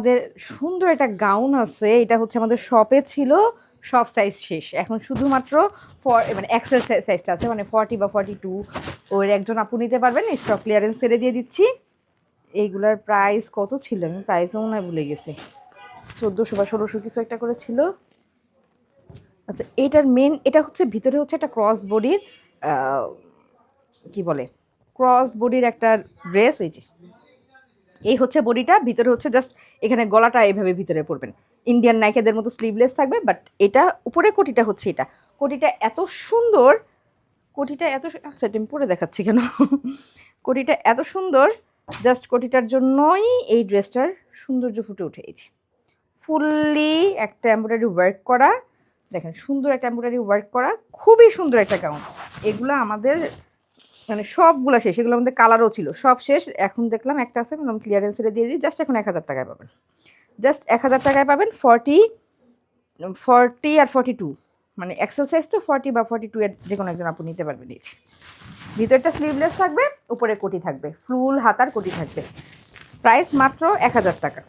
আমাদের সুন্দর একটা গাউন আছে, এটা হচ্ছে আমাদের শপে ছিল, সব সাইজ শেষ, এখন শুধুমাত্র মানে এক্সেল সাইজটা আছে, মানে 40 বা 42 ওর একজন আপু নিতে পারবেন, স্টক ক্লিয়ারেন্স সেলে দিয়ে দিচ্ছি। এইগুলার প্রাইস কত ছিল আমি প্রাইসও মনে হয় ভুলে গেছি, 1400 বা 1600 কিছু একটা করে ছিল। আচ্ছা এটার মেন, এটা হচ্ছে ভিতরে হচ্ছে একটা ক্রস বডির কি বলে ক্রস বডির একটা ড্রেস। এই হচ্ছে বডিটা, ভিতরে হচ্ছে জাস্ট এখানে গলাটা এইভাবে ভিতরে পড়বেন, ইন্ডিয়ান নাইকেদের মতো স্লিভলেস থাকবে, বাট এটা উপরে কোটিটা হচ্ছে এটা, কোটিটা এত সুন্দর, কোটিটা এত, আচ্ছা এটা আমি পরে দেখাচ্ছি কেন কোটিটা এত সুন্দর, জাস্ট কোটিটার জন্যই এই ড্রেসটার সৌন্দর্য ফুটে উঠেছে। ফুললি একটা এমব্রয়ডারি ওয়ার্ক করা, দেখেন সুন্দর একটা এমব্রয়ডারি ওয়ার্ক করা, খুবই সুন্দর একটা গাউন। এগুলো আমাদের মানে সবগুলো শেষ, এগুলো আমাদের কালারও ছিল, সব শেষ। এখন দেখলাম একটা আছে, আমি ক্লিয়ারেন্সে দিয়ে দিই, জাস্ট এখন 1000 টাকায় পাবেন, জাস্ট 1000 টাকায় পাবেন। 40 আর 42 মানে এক্সেল সাইজ তো, 40 বা 42 এর যে কোনো একজন আপনি নিতে পারবেন। এই ভিতরটা স্লিভলেস থাকবে, উপরে কোটি থাকবে, ফুল হাতার কোটি থাকবে, প্রাইস মাত্র 1000 টাকা।